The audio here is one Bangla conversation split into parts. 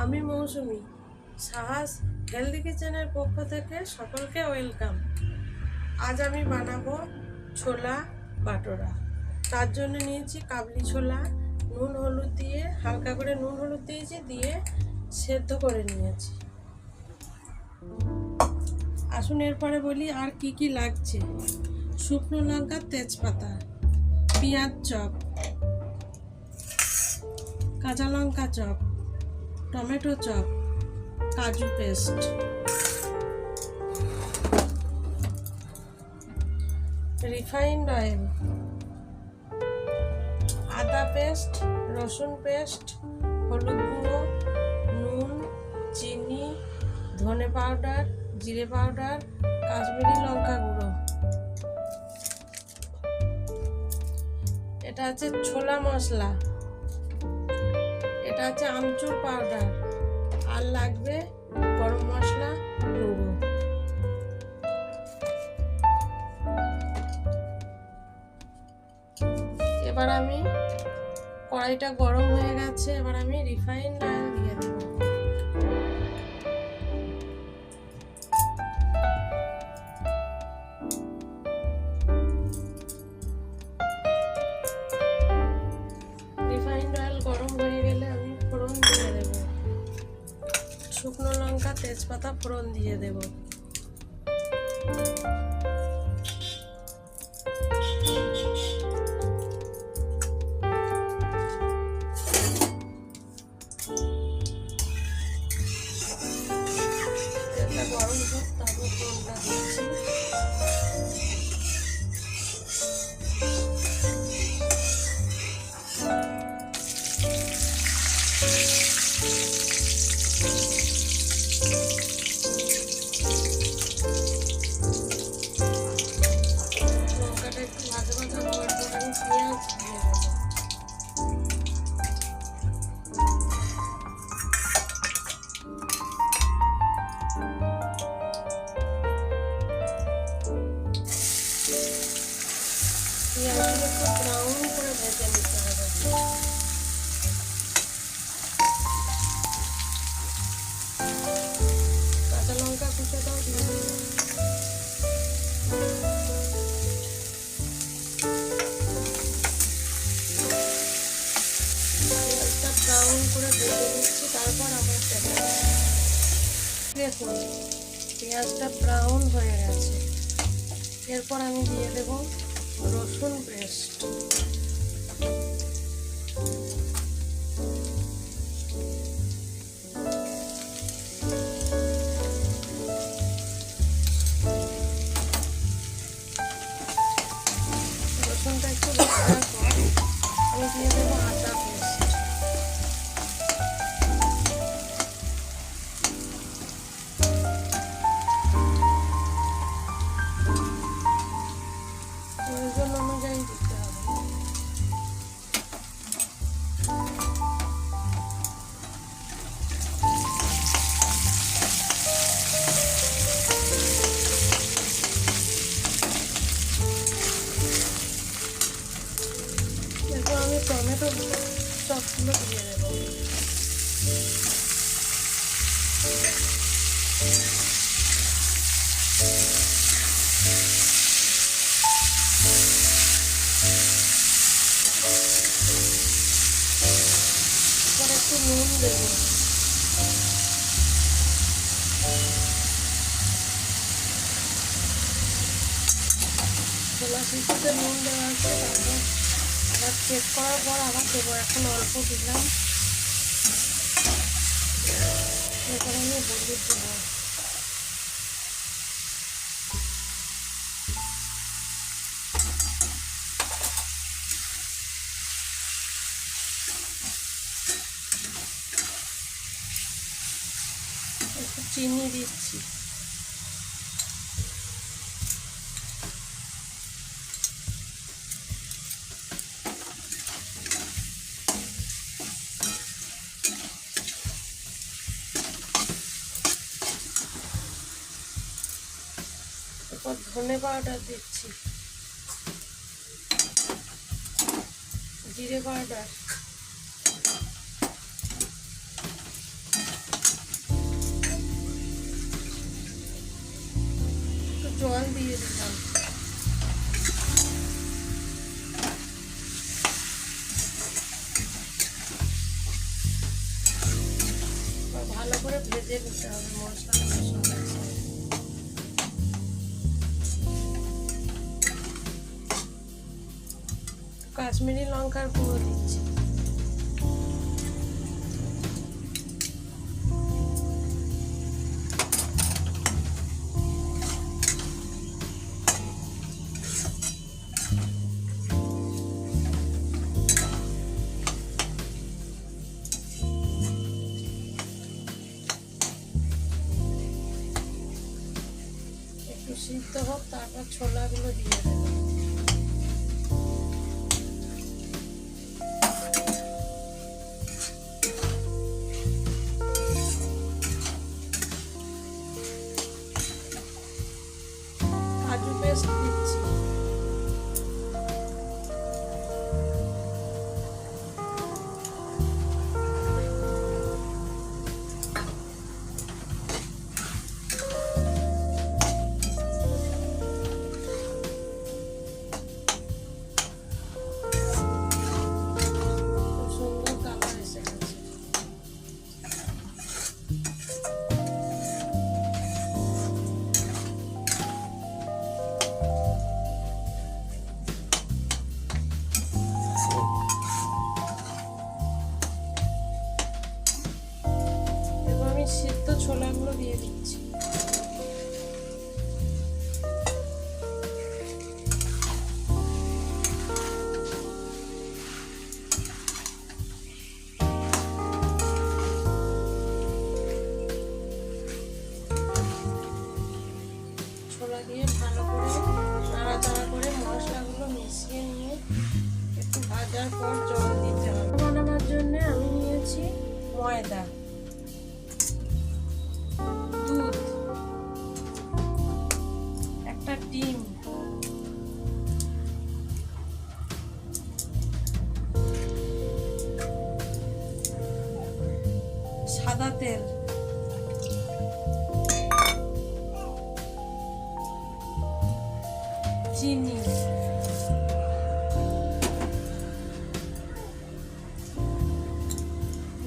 আমি মৌসুমি। সাহাস হেলদি কিচেনের পক্ষ থেকে সকলকে ওয়েলকাম। আজ আমি বানাবো ছোলা বাটোরা। তার জন্য নিয়েছি কাবলি ছোলা, নুন হলুদ দিয়ে হালকা করে নুন হলুদ দিয়েছি, দিয়ে সেদ্ধ করে নিয়েছি। আসুন এরপরে বলি আর কি কি লাগছে। শুকনো লঙ্কা, তেজপাতা, পেঁয়াজ চপ, কাঁচা লঙ্কা চপ, টমেটো চপ, কাজু পেস্ট, রিফাইন্ড অয়েল, আদা পেস্ট, রসুন পেস্ট, হলুদ গুঁড়ো, নুন, চিনি, ধনে পাউডার, জিরে পাউডার, কাশ্মীরি লঙ্কা গুঁড়ো। এটা আছে ছোলা মশলা, এটা আছে আমচুর পাউডার, আর লাগবে গরম মশলা গুঁড়ো। এবার আমি কড়াইটা গরম হয়ে গেছে, এবার আমি রিফাইন্ড অয়েল দিয়ে দেব। রিফাইন্ড অয়েল গরম হয়ে গেলে আমি ফোড়ন দিয়ে দেব। শুকনো লঙ্কা, তেজপাতা ফোড়ন দিয়ে দেব। গরম হোক, তারপর ফোড়নটা দিচ্ছি। লঙ্কাটা একটু ভাজা ভাজা হওয়ার পর আমি পেঁয়াজ দিয়ে দেবো। পেঁয়াজগুলো একটু ব্রাউন করে ভেজে নিতে হবে। কাঁচা লঙ্কা কুচোটাও দিয়ে দিলাম। পেঁয়াজটা ব্রাউন করে ভেজে নিচ্ছি, তারপর আবার তেলে দেখুন পেঁয়াজটা ব্রাউন হয়ে গেছে। এরপর আমি দিয়ে দেব রসুন পেস্ট, রসুনটা একটু ভাজার পর আমি দিয়ে দেবো আদা পেস্ট। প্রয়োজন অনুযায়ী দিতে হবে। এরপর আমি টমেটো চপগুলো দিয়ে দেবো। এবার একটু নুন দেবো। ছোলা সিদ্ধতে নুন দেওয়া আছে, তারপর আবার চেক করার পর আবার দেবো। এখন অল্প দিলাম। এরপর আমি হলুদ দেবো। একটু চিনি দিচ্ছি। এরপর ধনে পাউডার দিচ্ছি, জিরে পাউডার, জল দিয়ে দিলাম। ভালো করে ভেজে নিতে হবে মশলাগুলোর সঙ্গে। কাশ্মীরি লঙ্কার গুঁড়ো দিচ্ছি। একটু সিদ্ধ হোক, তারপর ছোলাগুলো দিয়ে দেবো। কাজু পেস্ট দিচ্ছি। সিদ্ধ ছোলাগুলো দিয়ে দিচ্ছি। ছোলা দিয়ে ভালো করে নাড়াচাড়া করে মশলাগুলো মিশিয়ে নিয়ে একটু ভাজার পর জল দিতে হবে। বানানোর জন্য আমি নিয়েছি ময়দা, দুধ, একটা ডিম, সাদা তেল, চিনি,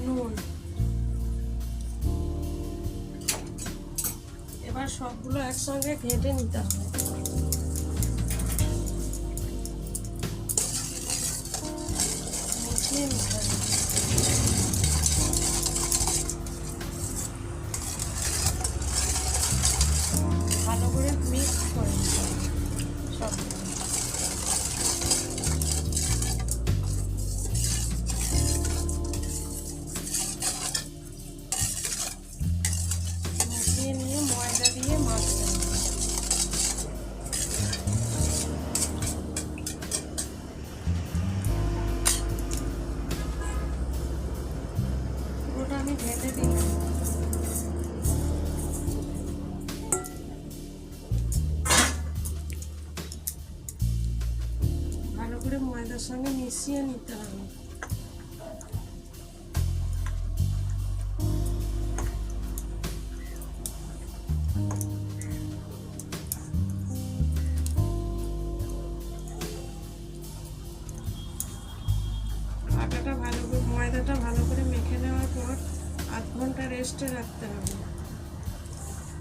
নুন। এবার সবগুলো একসঙ্গে ঘেঁটে নিতে হবে। মিশিয়ে নিতে হবে। ভালো করে মিক্স করে নিতে হবে সবগুলো। মিশিয়ে নিয়ে ময়দা দিয়ে মাখতে হবে। পুরোটা আমি ঢেলে দিলাম। ভালো করে ময়দার সঙ্গে মিশিয়ে নিতে হবে। আটাটা ভালো করে, ময়দাটা ভালো করে মেখে নেওয়ার পর আধ ঘন্টা রেস্টে রাখতে হবে।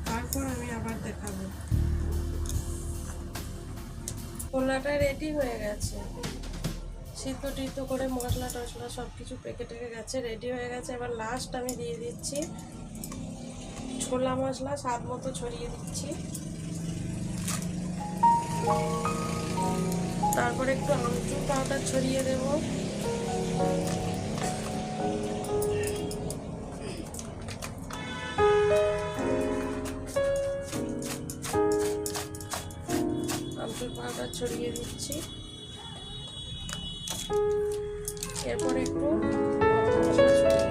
তারপর আমি আবার দেখাবো। ছোলাটা রেডি হয়ে গেছে, সিদ্ধ টিদ্ধ করে মশলা টশলা সব কিছু পেকে টেকে গেছে, রেডি হয়ে গেছে। এবার লাস্ট আমি দিয়ে দিচ্ছি ছোলা মশলা, স্বাদ মতো ছড়িয়ে দিচ্ছি। তারপরে একটু আমচুর পাউডার ছড়িয়ে দেব। আমচুর পাউডার ছড়িয়ে দিচ্ছি। এরপর একটু গরম মশলা ছড়িয়ে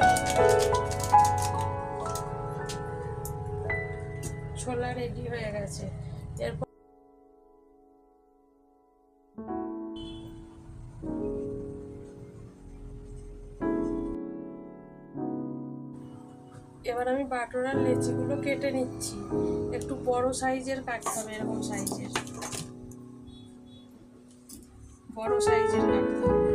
ছোলা রেডি হয়ে গেছে। এরপর এবার আমি বাটোরার লেচিগুলো কেটে নিচ্ছি। একটু বড় সাইজের কাটতে হবে, এরকম সাইজের বড় সাইজের কাটতে হবে।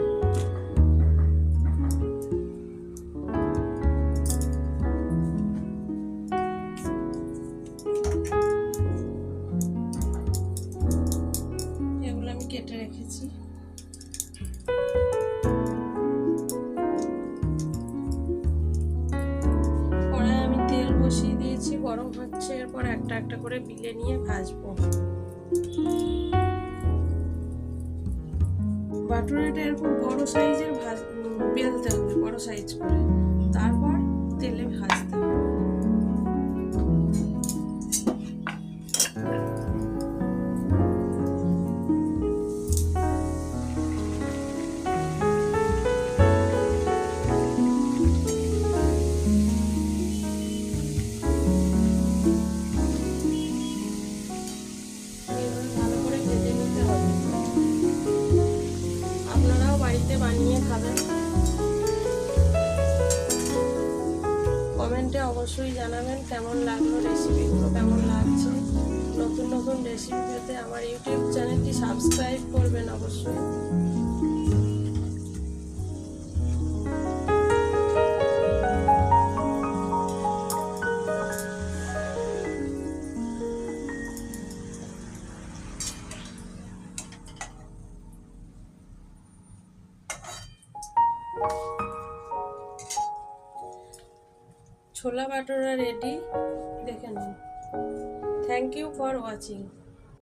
এগুলো আমি কেটে রেখেছি। কড়াই আমি তেল বসিয়ে দিয়েছি, গরম হচ্ছে। এরপর একটা একটা করে বিলে নিয়ে ভাজবো। বাটুরাটা এরকম বড় সাইজের বেলতে হবে, বড় সাইজ করে, তারপর তেলে ভাজতে হবে। ভালো করে ভেজে নিতে হবে। আপনারাও বাড়িতে বানিয়ে খাবেন। কমেন্টে অবশ্যই জানাবেন কেমন লাগলো, রেসিপিগুলো কেমন লাগছে। নতুন নতুন রেসিপি পেতে আমার ইউটিউব চ্যানেলটি সাবস্ক্রাইব করবেন অবশ্যই। ছোলা বাটোরা রেডি, দেখে নিন। Thank you for watching.